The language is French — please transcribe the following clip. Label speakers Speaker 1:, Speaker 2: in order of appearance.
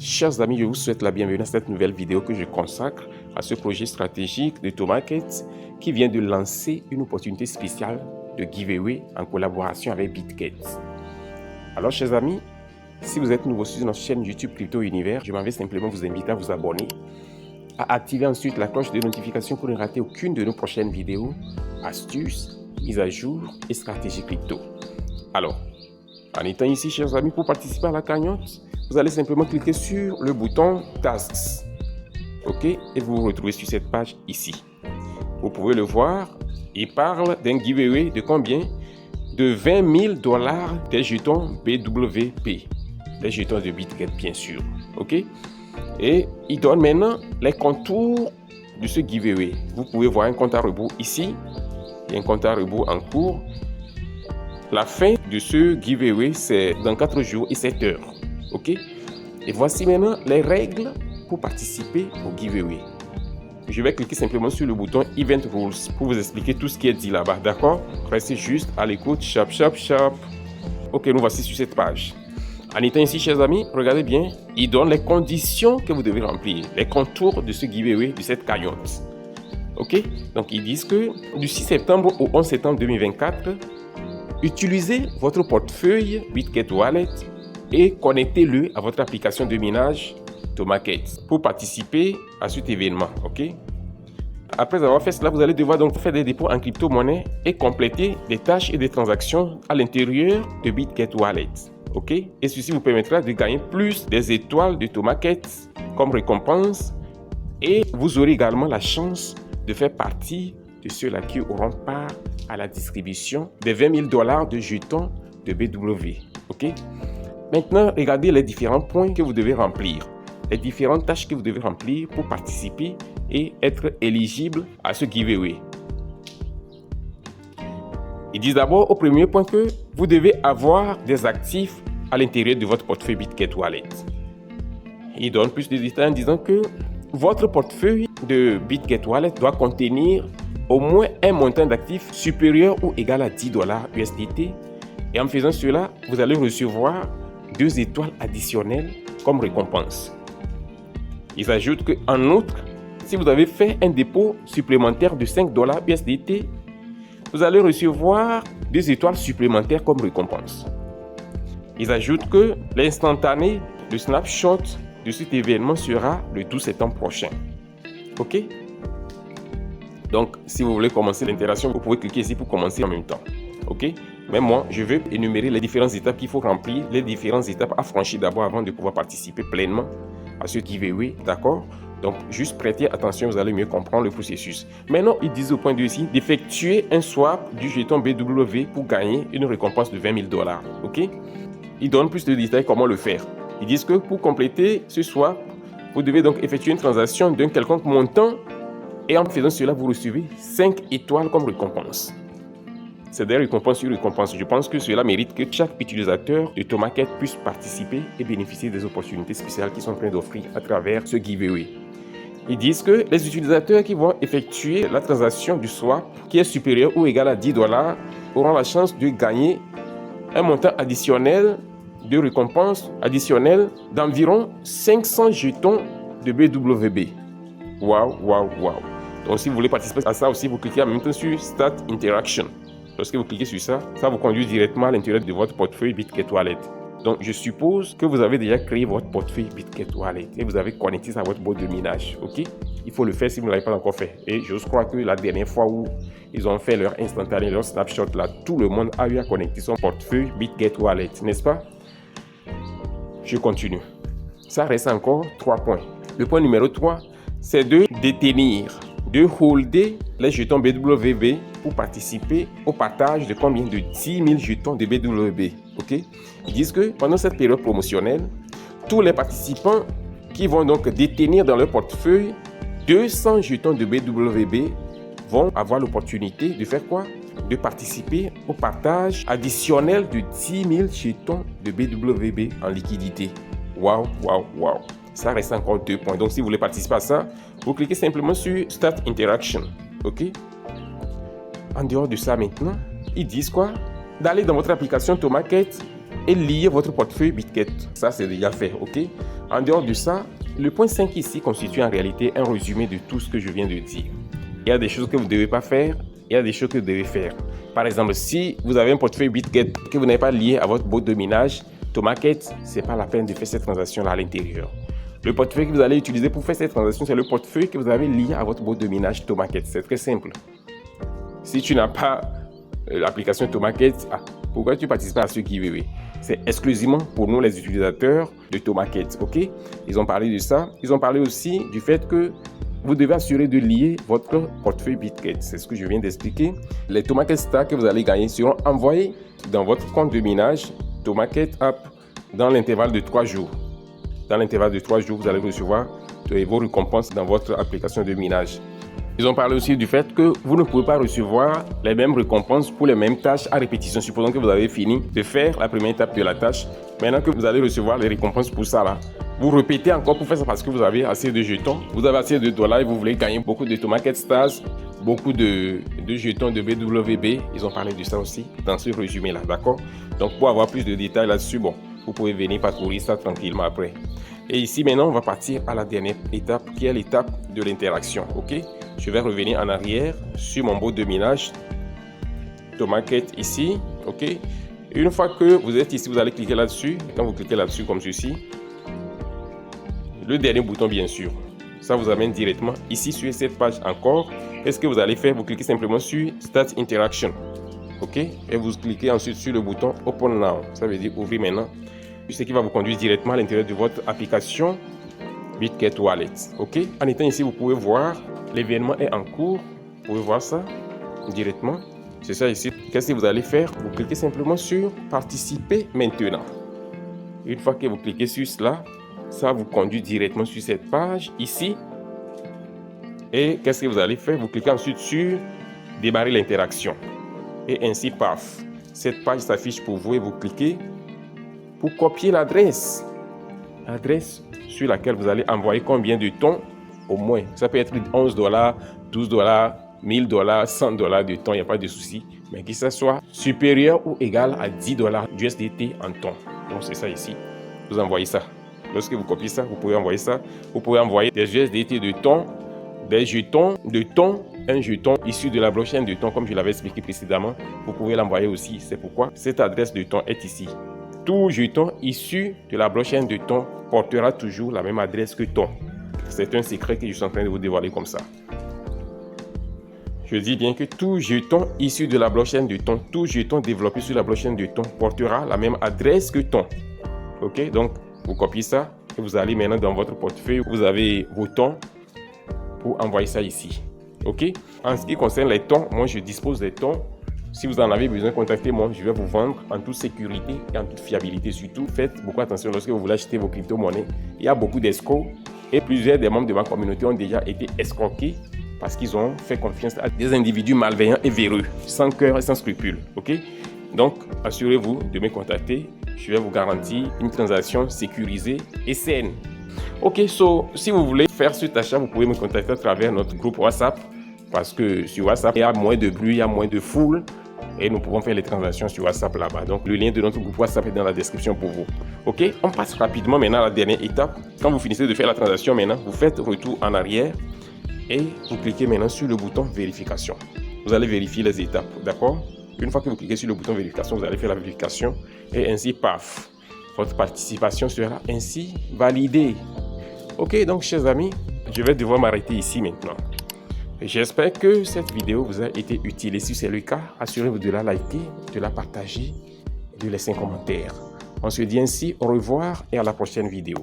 Speaker 1: Chers amis, je vous souhaite la bienvenue à cette nouvelle vidéo que je consacre à ce projet stratégique de Tomarket qui vient de lancer une opportunité spéciale de giveaway en collaboration avec Bitget. Alors chers amis, si vous êtes nouveau sur notre chaîne YouTube Crypto Univers, je m'en vais simplement vous inviter à vous abonner, à activer ensuite la cloche de notification pour ne rater aucune de nos prochaines vidéos, astuces, mises à jour et stratégies crypto. Alors, en étant ici chers amis, pour participer à la cagnotte, vous allez simplement cliquer sur le bouton Tasks. OK? Et vous vous retrouvez sur cette page ici. Vous pouvez le voir, il parle d'un giveaway de combien? De $20 000 des jetons BWP. Des jetons de Bitget bien sûr. OK? Et il donne maintenant les contours de ce giveaway. Vous pouvez voir un compte à rebours ici. Il y a un compte à rebours en cours. La fin de ce giveaway, c'est dans 4 jours et 7 heures. OK? Et voici maintenant les règles pour participer au giveaway. Je vais cliquer simplement sur le bouton Event Rules pour vous expliquer tout ce qui est dit là-bas. D'accord? Restez juste à l'écoute. Chap. OK, nous voici sur cette page. En étant ici, chers amis, regardez bien. Il donne les conditions que vous devez remplir, les contours de ce giveaway, de cette cagnotte. OK? Donc, ils disent que du 6 septembre au 11 septembre 2024, utilisez votre portefeuille Bitget Wallet et connectez-le à votre application de minage Tomarket pour participer à cet événement. OK? Après avoir fait cela, vous allez devoir donc faire des dépôts en crypto-monnaie et compléter des tâches et des transactions à l'intérieur de Bitget Wallet. OK? Et ceci vous permettra de gagner plus des étoiles de Tomarket comme récompense et vous aurez également la chance de faire partie de ceux-là qui auront part à la distribution des $20 000 de jetons de BW. OK? Maintenant, regardez les différents points que vous devez remplir, les différentes tâches que vous devez remplir pour participer et être éligible à ce giveaway. Ils disent d'abord au premier point que vous devez avoir des actifs à l'intérieur de votre portefeuille Bitget Wallet. Ils donnent plus de détails en disant que votre portefeuille de Bitget Wallet doit contenir au moins un montant d'actifs supérieur ou égal à $10 USDT. Et en faisant cela, vous allez recevoir 2 étoiles additionnelles comme récompense. Ils ajoutent qu'en outre, si vous avez fait un dépôt supplémentaire de $5 USDT, vous allez recevoir 2 étoiles supplémentaires comme récompense. Ils ajoutent que l'instantané de snapshot de cet événement sera le 12 septembre prochain. OK? Donc, si vous voulez commencer l'interaction, vous pouvez cliquer ici pour commencer en même temps. OK? Mais moi, je vais énumérer les différentes étapes qu'il faut remplir, les différentes étapes à franchir d'abord avant de pouvoir participer pleinement à ce giveaway. D'accord? Donc, juste prêtez attention, vous allez mieux comprendre le processus. Maintenant, ils disent au point 2 ici d'effectuer un swap du jeton BW pour gagner une récompense de $20 000. OK? Ils donnent plus de détails comment le faire. Ils disent que pour compléter ce swap, vous devez donc effectuer une transaction d'un quelconque montant et en faisant cela, vous recevez 5 étoiles comme récompense. C'est des récompenses sur récompenses. Je pense que cela mérite que chaque utilisateur de Tomarket puisse participer et bénéficier des opportunités spéciales qu'ils sont en train d'offrir à travers ce giveaway. Ils disent que les utilisateurs qui vont effectuer la transaction du swap qui est supérieur ou égal à $10 auront la chance de gagner un montant additionnel de récompenses additionnelles d'environ 500 jetons de BWB. Waouh. Donc si vous voulez participer à ça aussi, vous cliquez en même temps sur Start Interaction. Lorsque vous cliquez sur ça, ça vous conduit directement à l'intérieur de votre portefeuille Bitget Wallet. Donc je suppose que vous avez déjà créé votre portefeuille Bitget Wallet et vous avez connecté ça à votre boîte de minage. OK? Il faut le faire si vous ne l'avez pas encore fait. Et je crois que la dernière fois où ils ont fait leur instantané, leur snapshot là, tout le monde a eu à connecter son portefeuille Bitget Wallet, n'est-ce pas? Je continue. Ça reste encore 3 points. Le point numéro 3, c'est de détenir, de holder les jetons BWB pour participer au partage de combien? De 10 000 jetons de BWB. OK? Ils disent que pendant cette période promotionnelle, tous les participants qui vont donc détenir dans leur portefeuille 200 jetons de BWB vont avoir l'opportunité de faire quoi? De participer au partage additionnel de 10 000 jetons de BWB en liquidité. Waouh. Ça reste encore 2 points. Donc, si vous voulez participer à ça, vous cliquez simplement sur Start Interaction. OK? En dehors de ça maintenant, ils disent quoi? D'aller dans votre application Tomarket et lire votre portefeuille Bitget. Ça, c'est déjà fait. OK? En dehors de ça, le point 5 ici constitue en réalité un résumé de tout ce que je viens de dire. Il y a des choses que vous ne devez pas faire, il y a des choses que vous devez faire. Par exemple, si vous avez un portefeuille BitGet que vous n'avez pas lié à votre bot de minage, Tomarket, ce n'est pas la peine de faire cette transaction-là à l'intérieur. Le portefeuille que vous allez utiliser pour faire cette transaction, c'est le portefeuille que vous avez lié à votre bot de minage Tomarket. C'est très simple. Si tu n'as pas l'application Tomarket, pourquoi tu participes à ce giveaway? C'est exclusivement pour nous les utilisateurs de Tomarket, ok? Ils ont parlé de ça. Ils ont parlé aussi du fait que vous devez assurer de lier votre portefeuille BitGet. C'est ce que je viens d'expliquer. Les Tomarket Stars que vous allez gagner seront envoyés dans votre compte de minage Tomarket App dans l'intervalle de 3 jours. Dans l'intervalle de 3 jours, vous allez recevoir vos récompenses dans votre application de minage. Ils ont parlé aussi du fait que vous ne pouvez pas recevoir les mêmes récompenses pour les mêmes tâches à répétition. Supposons que vous avez fini de faire la première étape de la tâche. Maintenant que vous allez recevoir les récompenses pour ça là, vous répétez encore pour faire ça parce que vous avez assez de jetons. Vous avez assez de dollars et vous voulez gagner beaucoup de Tomarket Stars, beaucoup de jetons de BWB. Ils ont parlé de ça aussi dans ce résumé là, d'accord? Donc pour avoir plus de détails là-dessus, bon, vous pouvez venir parcourir ça tranquillement après. Et ici maintenant, on va partir à la dernière étape qui est l'étape de l'interaction, ok? Je vais revenir en arrière sur mon bot de minage Tomarket ici, ok? Une fois que vous êtes ici, vous allez cliquer là-dessus. Quand vous cliquez là-dessus comme ceci, le dernier bouton bien sûr, ça vous amène directement ici sur cette page encore. Qu'est-ce que vous allez faire? Vous cliquez simplement sur Start Interaction, ok? Et vous cliquez ensuite sur le bouton Open Now, ça veut dire ouvrir maintenant. Ce qui va vous conduire directement à l'intérieur de votre application BitGet Wallet, ok? En étant ici, vous pouvez voir l'événement est en cours. Vous pouvez voir ça directement. C'est ça ici. Qu'est-ce que vous allez faire? Vous cliquez simplement sur Participer maintenant. Une fois que vous cliquez sur cela, ça vous conduit directement sur cette page ici. Et qu'est-ce que vous allez faire? Vous cliquez ensuite sur Démarrer l'interaction. Et ainsi, paf, cette page s'affiche pour vous et vous cliquez pour copier l'adresse sur laquelle vous allez envoyer combien de temps au moins. Ça peut être 11 $, 12 $, 1000 $, 100 $ de temps, il n'y a pas de souci. Mais que ça soit supérieur ou égal à 10 $ d'USDT en temps. Donc c'est ça ici. Vous envoyez ça. Lorsque vous copiez ça, vous pouvez envoyer ça. Vous pouvez envoyer des USDT de temps, des jetons de temps, un jeton issu de la blockchain de temps, comme je l'avais expliqué précédemment. Vous pouvez l'envoyer aussi. C'est pourquoi cette adresse de temps est ici. Tout jeton issu de la blockchain de ton portera toujours la même adresse que ton. C'est un secret que je suis en train de vous dévoiler comme ça. Je dis bien que tout jeton issu de la blockchain de ton, tout jeton développé sur la blockchain de ton portera la même adresse que ton. Ok, donc vous copiez ça et vous allez maintenant dans votre portefeuille. Vous avez vos tons pour envoyer ça ici. Ok, en ce qui concerne les tons, moi je dispose des tons. Si vous en avez besoin, contactez-moi. Je vais vous vendre en toute sécurité et en toute fiabilité. Surtout, faites beaucoup attention lorsque vous voulez acheter vos crypto-monnaies. Il y a beaucoup d'escrocs et plusieurs des membres de ma communauté ont déjà été escroqués parce qu'ils ont fait confiance à des individus malveillants et véreux, sans cœur et sans scrupules. Ok? Donc, assurez-vous de me contacter. Je vais vous garantir une transaction sécurisée et saine. Ok, si vous voulez faire cet achat, vous pouvez me contacter à travers notre groupe WhatsApp. Parce que sur WhatsApp, il y a moins de bruit, il y a moins de foule. Et nous pouvons faire les transactions sur WhatsApp là-bas. Donc, le lien de notre groupe WhatsApp est dans la description pour vous. Ok, on passe rapidement maintenant à la dernière étape. Quand vous finissez de faire la transaction maintenant, vous faites retour en arrière. Et vous cliquez maintenant sur le bouton vérification. Vous allez vérifier les étapes, d'accord? Une fois que vous cliquez sur le bouton vérification, vous allez faire la vérification. Et ainsi, paf, votre participation sera ainsi validée. Ok, donc chers amis, je vais devoir m'arrêter ici maintenant. J'espère que cette vidéo vous a été utile et si c'est le cas, assurez-vous de la liker, de la partager et de laisser un commentaire. On se dit ainsi au revoir et à la prochaine vidéo.